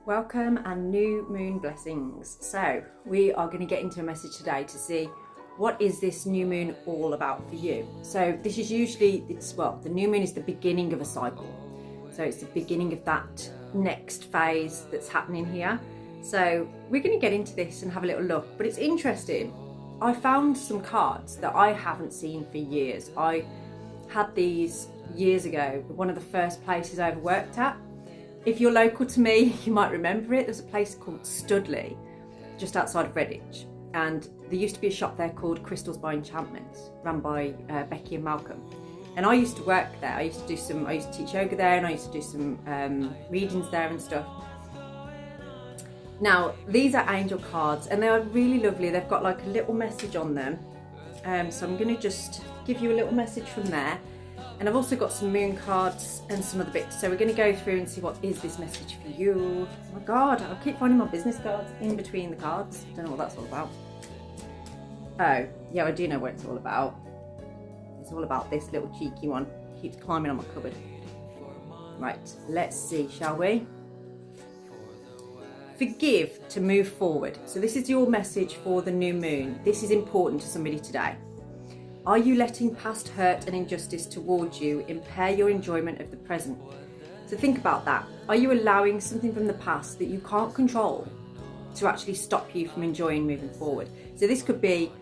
Welcome and new moon blessings. So we are going to get into a message today to see what is this new moon all about for you. So this is usually, the new moon is the beginning of a cycle. So it's the beginning of that next phase that's happening here. So we're going to get into this and have a little look, but it's interesting. I found some cards that I haven't seen for years. I had these years ago, one of the first places I ever worked at. If you're local to me, you might remember it. There's a place called Studley, just outside of Redditch. And there used to be a shop there called Crystals by Enchantment, run by Becky and Malcolm. And I used to work there. I used to teach yoga there, and I used to do some readings there and stuff. Now, these are angel cards, and they are really lovely. They've got like a little message on them. So I'm going to just give you a little message from there. And I've also got some moon cards and some other bits. So we're going to go through and see what is this message for you. Oh my God, I keep finding my business cards in between the cards. Don't know what that's all about. Oh, yeah, I do know what it's all about. It's all about this little cheeky one. Keeps climbing on my cupboard. Right, let's see, shall we? Forgive to move forward. So this is your message for the new moon. This is important to somebody today. Are you letting past hurt and injustice towards you impair your enjoyment of the present? So think about that. Are you allowing something from the past that you can't control to actually stop you from enjoying moving forward? So this could be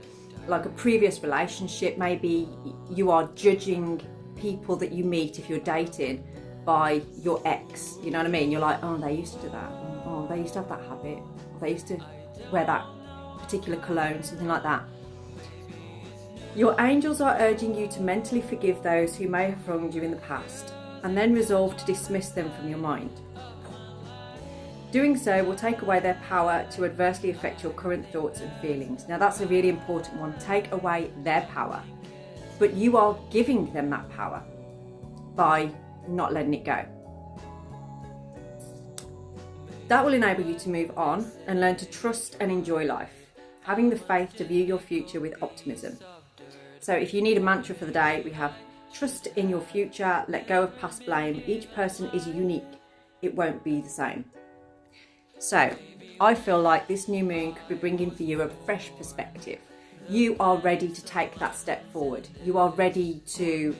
like a previous relationship. Maybe you are judging people that you meet if you're dating by your ex. You know what I mean? You're like, oh, they used to do that. Oh, they used to have that habit. They used to wear that particular cologne, something like that. Your angels are urging you to mentally forgive those who may have wronged you in the past, and then resolve to dismiss them from your mind. Doing so will take away their power to adversely affect your current thoughts and feelings. Now that's a really important one. Take away their power, but you are giving them that power by not letting it go. That will enable you to move on and learn to trust and enjoy life, having the faith to view your future with optimism. So if you need a mantra for the day, we have trust in your future, let go of past blame. Each person is unique. It won't be the same. So I feel like this new moon could be bringing for you a fresh perspective. You are ready to take that step forward. You are ready to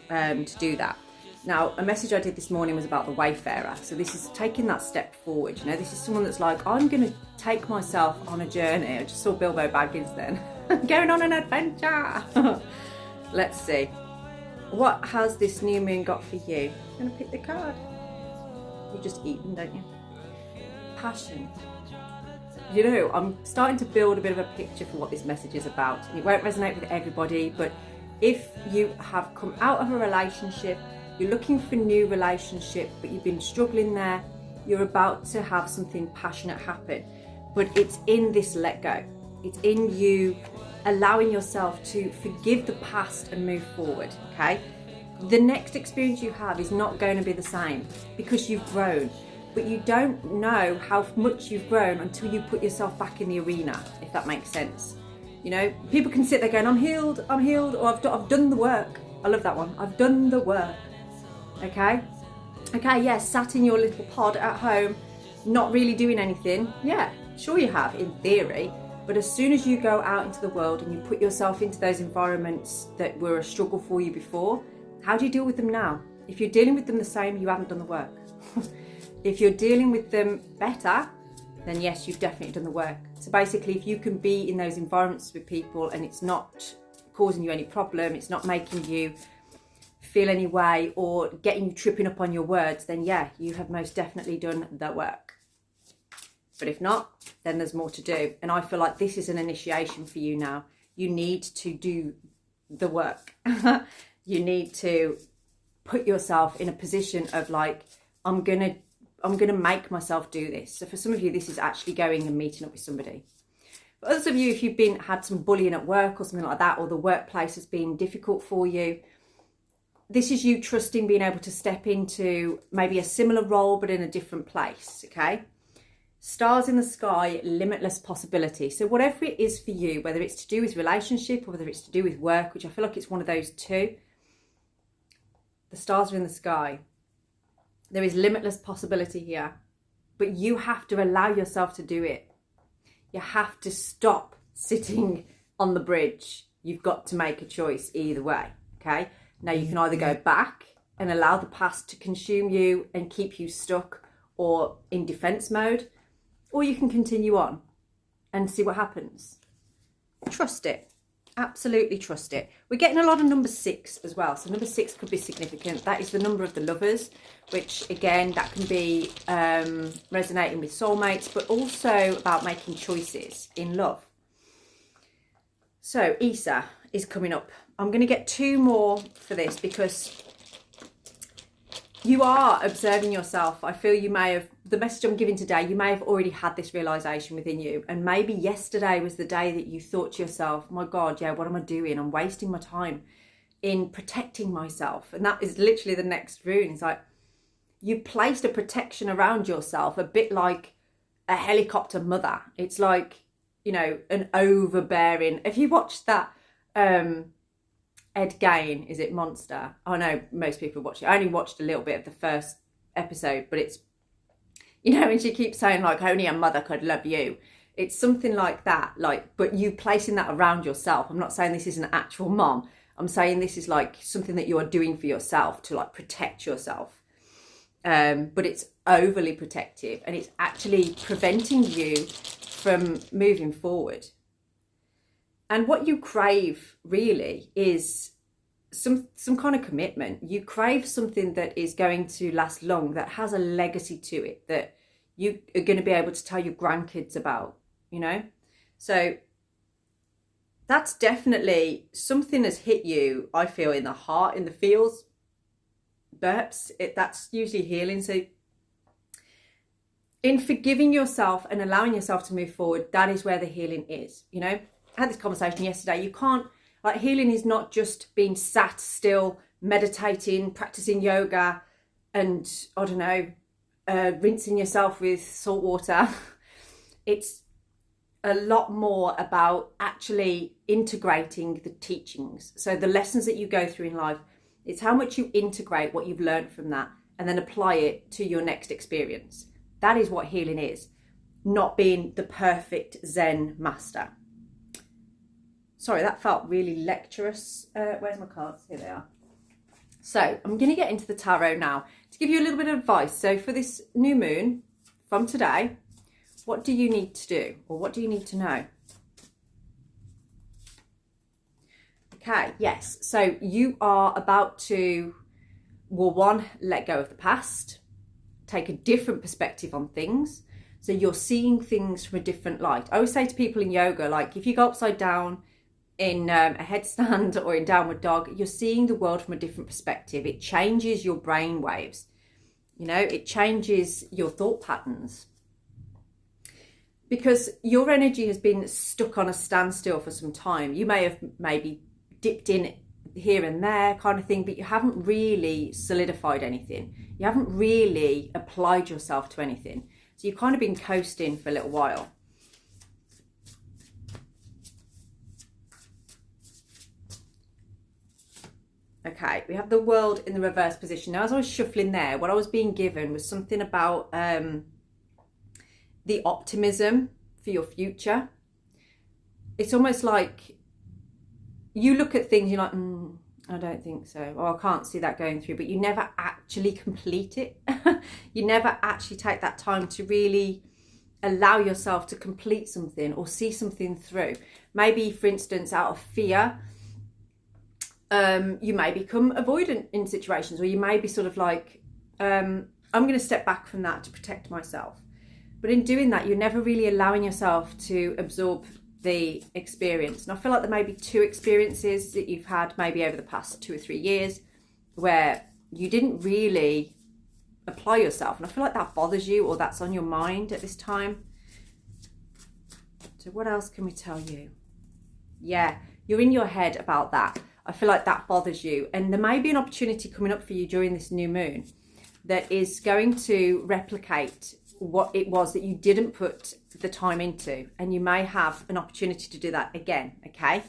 do that. Now, a message I did this morning was about the wayfarer. So this is taking that step forward. You know, this is someone that's like, I'm going to take myself on a journey. I just saw Bilbo Baggins then. Going on an adventure. Let's see. What has this new moon got for you? I'm going to pick the card. You just eat them, don't you? Passion. You know, I'm starting to build a bit of a picture for what this message is about. It won't resonate with everybody, but if you have come out of a relationship, you're looking for a new relationship, but you've been struggling there, you're about to have something passionate happen. But it's in this let go. It's in you allowing yourself to forgive the past and move forward, okay? The next experience you have is not going to be the same because you've grown, but you don't know how much you've grown until you put yourself back in the arena, if that makes sense. You know, people can sit there going, I'm healed, or I've done the work. I love that one. I've done the work, okay? Okay, yes, sat in your little pod at home, not really doing anything. Yeah, sure you have, in theory. But as soon as you go out into the world and you put yourself into those environments that were a struggle for you before, how do you deal with them now? If you're dealing with them the same, you haven't done the work. If you're dealing with them better, then yes, you've definitely done the work. So basically, if you can be in those environments with people and it's not causing you any problem, it's not making you feel any way or getting you tripping up on your words, then yeah, you have most definitely done the work. But if not, then there's more to do. And I feel like this is an initiation for you now. You need to do the work. You need to put yourself in a position of like, I'm gonna make myself do this. So for some of you, this is actually going and meeting up with somebody. For others of you, if you've had some bullying at work or something like that, or the workplace has been difficult for you, this is you trusting being able to step into maybe a similar role, but in a different place, okay? Stars in the sky, limitless possibility. So whatever it is for you, whether it's to do with relationship or whether it's to do with work, which I feel like it's one of those two, the stars are in the sky. There is limitless possibility here, but you have to allow yourself to do it. You have to stop sitting on the bridge. You've got to make a choice either way, okay? Now you can either go back and allow the past to consume you and keep you stuck or in defense mode, or you can continue on and see what happens. Trust it. Absolutely trust it. We're getting a lot of number 6 as well. So number 6 could be significant. That is the number of the lovers, which again, that can be resonating with soulmates, but also about making choices in love. So Isa is coming up. I'm going to get 2 more for this because you are observing yourself. I feel you may have, the message I'm giving today, you may have already had this realization within you. And maybe yesterday was the day that you thought to yourself, my God, yeah, what am I doing? I'm wasting my time in protecting myself. And that is literally the next rune. It's like you placed a protection around yourself, a bit like a helicopter mother. It's like, you know, an overbearing. If you watched that, Ed Gain, is it Monster? I know most people watch it. I only watched a little bit of the first episode, but it's, you know, and she keeps saying like, only a mother could love you. It's something like that, like, but you placing that around yourself. I'm not saying this is an actual mom. I'm saying this is like something that you're doing for yourself to like protect yourself. But it's overly protective and it's actually preventing you from moving forward. And what you crave really is some kind of commitment. You crave something that is going to last long, that has a legacy to it, that you are going to be able to tell your grandkids about, you know? So that's definitely something that's hit you, I feel, in the heart, in the feels, burps. That's usually healing. So in forgiving yourself and allowing yourself to move forward, that is where the healing is, you know? I had this conversation yesterday. You can't, like, healing is not just being sat still, meditating, practicing yoga, and I don't know, rinsing yourself with salt water. It's a lot more about actually integrating the teachings. So the lessons that you go through in life, it's how much you integrate what you've learned from that and then apply it to your next experience. That is what healing is, not being the perfect Zen master. Sorry, that felt really lecturous. Where's my cards? Here they are. So I'm going to get into the tarot now to give you a little bit of advice. So for this new moon from today, what do you need to do, or what do you need to know? Okay, yes. So you are about to, well, one, let go of the past, take a different perspective on things. So you're seeing things from a different light. I always say to people in yoga, like if you go upside down in a headstand or in downward dog, you're seeing the world from a different perspective. It changes your brain waves. You know, it changes your thought patterns. Because your energy has been stuck on a standstill for some time. You may have maybe dipped in here and there kind of thing, but you haven't really solidified anything. You haven't really applied yourself to anything. So you've kind of been coasting for a little while. Okay, we have the World in the reverse position. Now, as I was shuffling there, what I was being given was something about the optimism for your future. It's almost like you look at things, you're like, I don't think so, or I can't see that going through, but you never actually complete it. You never actually take that time to really allow yourself to complete something or see something through. Maybe, for instance, out of fear, you may become avoidant in situations, or you may be sort of like, I'm going to step back from that to protect myself. But in doing that, you're never really allowing yourself to absorb the experience. And I feel like there may be 2 experiences that you've had maybe over the past 2 or 3 years where you didn't really apply yourself. And I feel like that bothers you, or that's on your mind at this time. So what else can we tell you? Yeah, you're in your head about that. I feel like that bothers you. And there may be an opportunity coming up for you during this new moon that is going to replicate what it was that you didn't put the time into. And you may have an opportunity to do that again, okay?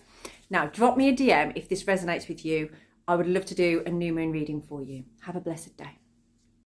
Now, drop me a DM if this resonates with you. I would love to do a new moon reading for you. Have a blessed day.